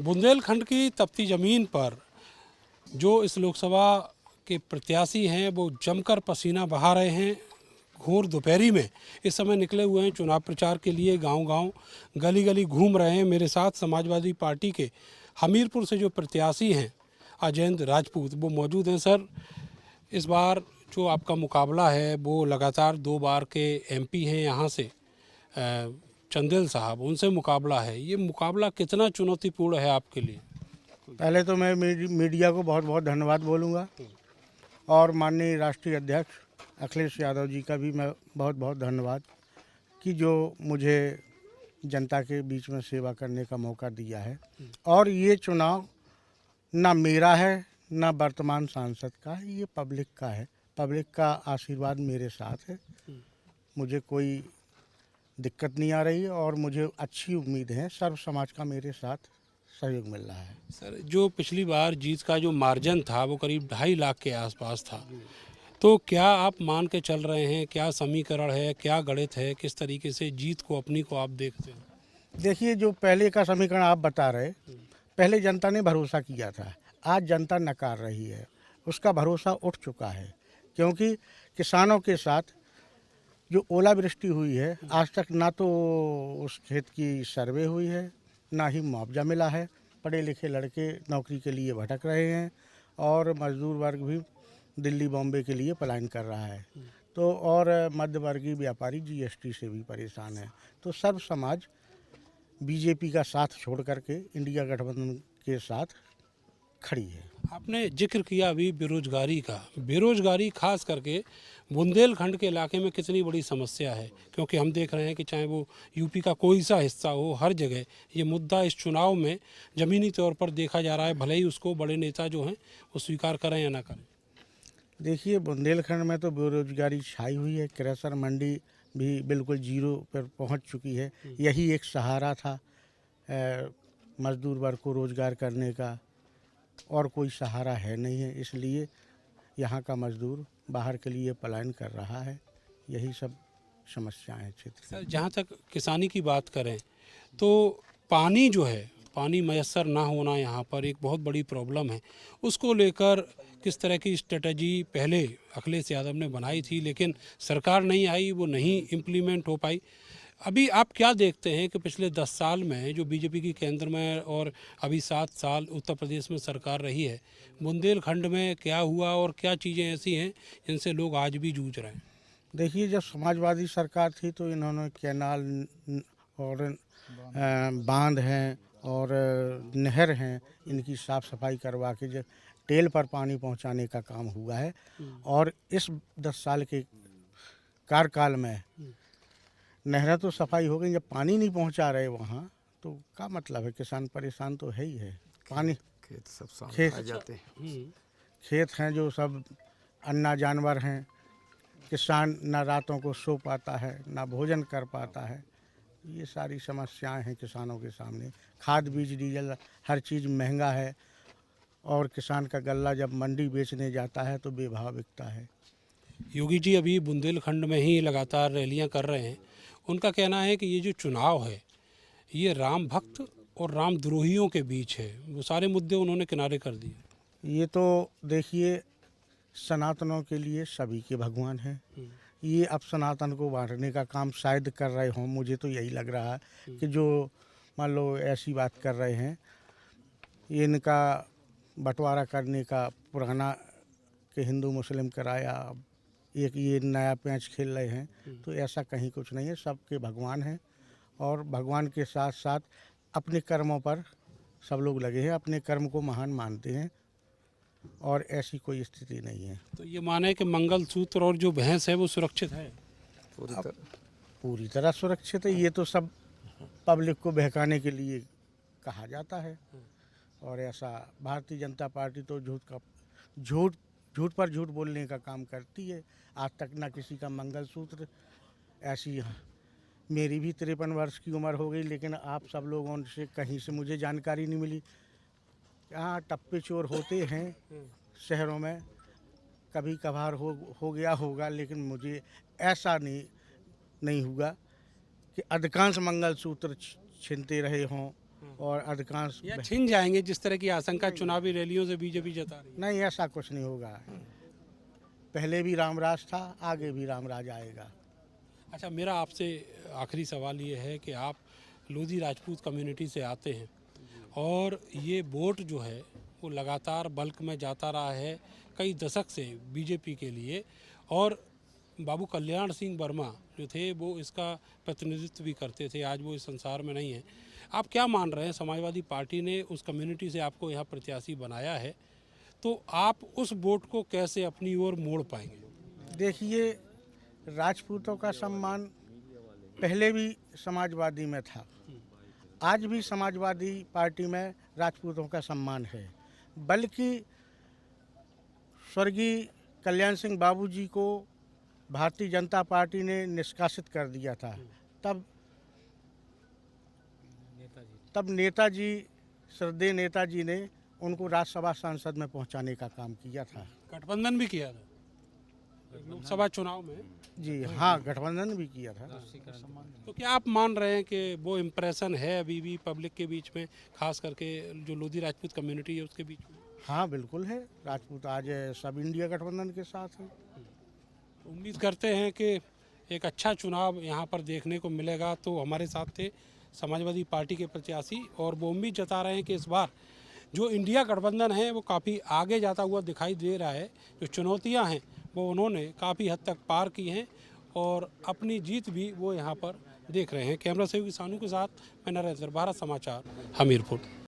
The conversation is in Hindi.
बुंदेलखंड की तपती ज़मीन पर जो इस लोकसभा के प्रत्याशी हैं वो जमकर पसीना बहा रहे हैं। घोर दोपहरी में इस समय निकले हुए हैं चुनाव प्रचार के लिए, गांव-गांव, गली-गली घूम रहे हैं। मेरे साथ समाजवादी पार्टी के हमीरपुर से जो प्रत्याशी हैं अजयंत राजपूत, वो मौजूद हैं। सर, इस बार जो आपका मुकाबला है वो लगातार 2 बार के एमपी हैं यहाँ से, चंदेल साहब, उनसे मुकाबला है। ये मुकाबला कितना चुनौतीपूर्ण है आपके लिए? पहले तो मैं मीडिया को बहुत बहुत धन्यवाद बोलूँगा और माननीय राष्ट्रीय अध्यक्ष अखिलेश यादव जी का भी मैं बहुत बहुत धन्यवाद कि जो मुझे जनता के बीच में सेवा करने का मौका दिया है। और ये चुनाव ना मेरा है ना वर्तमान सांसद का है, ये पब्लिक का है। पब्लिक का आशीर्वाद मेरे साथ है, मुझे कोई दिक्कत नहीं आ रही है और मुझे अच्छी उम्मीद है सर्व समाज का मेरे साथ सहयोग मिल रहा है। सर, जो पिछली बार जीत का जो मार्जिन था वो करीब 2.5 लाख के आसपास था, तो क्या आप मान के चल रहे हैं, क्या समीकरण है, क्या गणित है, किस तरीके से जीत को अपनी को आप देखते हैं? देखिए, जो पहले का समीकरण आप बता रहे, पहले जनता ने भरोसा किया था, आज जनता नकार रही है, उसका भरोसा उठ चुका है। क्योंकि किसानों के साथ जो ओलावृष्टि हुई है, आज तक ना तो उस खेत की सर्वे हुई है, ना ही मुआवजा मिला है। पढ़े लिखे लड़के नौकरी के लिए भटक रहे हैं और मजदूर वर्ग भी दिल्ली बॉम्बे के लिए पलायन कर रहा है। तो और मध्यवर्गीय व्यापारी जीएसटी से भी परेशान है। तो सर्व समाज बीजेपी का साथ छोड़ करके इंडिया गठबंधन के साथ खड़ी है। आपने जिक्र किया अभी बेरोजगारी का। बेरोजगारी खास करके बुंदेलखंड के इलाके में कितनी बड़ी समस्या है, क्योंकि हम देख रहे हैं कि चाहे वो यूपी का कोई सा हिस्सा हो, हर जगह ये मुद्दा इस चुनाव में ज़मीनी तौर पर देखा जा रहा है, भले ही उसको बड़े नेता जो हैं वो स्वीकार करें या ना करें। देखिए, बुंदेलखंड में तो बेरोजगारी छाई हुई है, क्रेशर मंडी भी बिल्कुल जीरो पर पहुंच चुकी है। यही एक सहारा था मजदूर वर्ग को रोजगार करने का, और कोई सहारा है नहीं है। इसलिए यहाँ का मजदूर बाहर के लिए पलायन कर रहा है। यही सब समस्याएं हैं क्षेत्र सर, जहाँ तक किसानी की बात करें तो पानी जो है, पानी मैसर ना होना यहाँ पर एक बहुत बड़ी प्रॉब्लम है। उसको लेकर किस तरह की स्ट्रेटजी पहले अखिलेश यादव ने बनाई थी, लेकिन सरकार नहीं आई, वो नहीं इम्प्लीमेंट हो पाई। अभी आप क्या देखते हैं कि पिछले 10 साल में जो बीजेपी की केंद्र में और अभी 7 साल उत्तर प्रदेश में सरकार रही है, बुंदेलखंड में क्या हुआ और क्या चीज़ें ऐसी हैं जिनसे लोग आज भी जूझ रहे हैं? देखिए, जब समाजवादी सरकार थी तो इन्होंने कैनाल और बांध हैं और नहर हैं, इनकी साफ़ सफाई करवा के जो टेल पर पानी पहुंचाने का काम हुआ है। और इस 10 साल के कार्यकाल में नहरें तो सफाई हो गई, जब पानी नहीं पहुंचा रहे वहाँ तो क्या मतलब है? किसान परेशान तो है ही है। पानी खेत सब साफ खेत खाए जाते हैं। खेत हैं जो सब अन्ना जानवर हैं। किसान ना रातों को सो पाता है, ना भोजन कर पाता है। ये सारी समस्याएं हैं किसानों के सामने। खाद बीज डीजल हर चीज़ महंगा है और किसान का गल्ला जब मंडी बेचने जाता है तो बेभाव बिकता है। योगी जी अभी बुंदेलखंड में ही लगातार रैलियां कर रहे हैं। उनका कहना है कि ये जो चुनाव है ये राम भक्त और रामद्रोहियों के बीच है। वो सारे मुद्दे उन्होंने किनारे कर दिए। ये तो देखिए, सनातनों के लिए सभी के भगवान हैं। ये अब सनातन को बांटने का काम शायद कर रहे हों, मुझे तो यही लग रहा है कि जो मान लो ऐसी बात कर रहे हैं, ये इनका बंटवारा करने का पुराना कि हिंदू मुस्लिम कराया, एक ये नया पैंच खेल रहे हैं। तो ऐसा कहीं कुछ नहीं है, सबके भगवान हैं और भगवान के साथ साथ अपने कर्मों पर सब लोग लगे हैं, अपने कर्म को महान मानते हैं और ऐसी कोई स्थिति नहीं है। तो ये माने कि मंगलसूत्र और जो भैंस है वो सुरक्षित है? पूरी तरह सुरक्षित है। ये तो सब पब्लिक को बहकाने के लिए कहा जाता है और ऐसा भारतीय जनता पार्टी तो झूठ पर झूठ बोलने का काम करती है। आज तक ना किसी का मंगलसूत्र ऐसी, मेरी भी 53 वर्ष की उम्र हो गई, लेकिन आप सब लोगों से कहीं से मुझे जानकारी नहीं मिली। यहाँ टप्पे चोर होते हैं शहरों में, कभी कभार हो गया होगा, लेकिन मुझे ऐसा नहीं हुआ कि अधिकांश मंगलसूत्र छीनते रहे हों और अधिकांश या छिन जाएंगे, जिस तरह की आशंका चुनावी रैलियों से बीजेपी जता रही है? नहीं, ऐसा कुछ नहीं होगा। पहले भी रामराज था, आगे भी रामराज आएगा। अच्छा, मेरा आपसे आखिरी सवाल ये है कि आप लोधी राजपूत कम्युनिटी से आते हैं और ये वोट जो है वो लगातार बल्क में जाता रहा है कई दशक से बीजेपी के लिए, और बाबू कल्याण सिंह वर्मा जो थे वो इसका प्रतिनिधित्व भी करते थे, आज वो इस संसार में नहीं है। आप क्या मान रहे हैं, समाजवादी पार्टी ने उस कम्युनिटी से आपको यहाँ प्रत्याशी बनाया है, तो आप उस वोट को कैसे अपनी ओर मोड़ पाएंगे? देखिए, राजपूतों का सम्मान पहले भी समाजवादी में था, आज भी समाजवादी पार्टी में राजपूतों का सम्मान है। बल्कि स्वर्गीय कल्याण सिंह बाबूजी को भारतीय जनता पार्टी ने निष्कासित कर दिया था। तब नेताजी, श्रद्धेय नेताजी ने उनको राज्यसभा सांसद में पहुंचाने का काम किया था। गठबंधन भी किया था लोकसभा चुनाव में। जी हाँ, गठबंधन भी किया था। तो क्या आप मान रहे हैं कि वो इम्प्रेशन है अभी भी पब्लिक के बीच में, खास करके जो लोधी राजपूत कम्युनिटी है उसके बीच में? हाँ, बिल्कुल है। राजपूत आज सब इंडिया गठबंधन के साथ हैं। उम्मीद करते हैं कि एक अच्छा चुनाव यहाँ पर देखने को मिलेगा। तो हमारे साथ थे समाजवादी पार्टी के प्रत्याशी, और वो उम्मीद जता रहे हैं कि इस बार जो इंडिया गठबंधन है वो काफ़ी आगे जाता हुआ दिखाई दे रहा है। जो चुनौतियाँ हैं वो उन्होंने काफ़ी हद तक पार की हैं और अपनी जीत भी वो यहाँ पर देख रहे हैं। कैमरा सहयोगी सानू के साथ मैं नरेंद्र, भारत समाचार, हमीरपुर।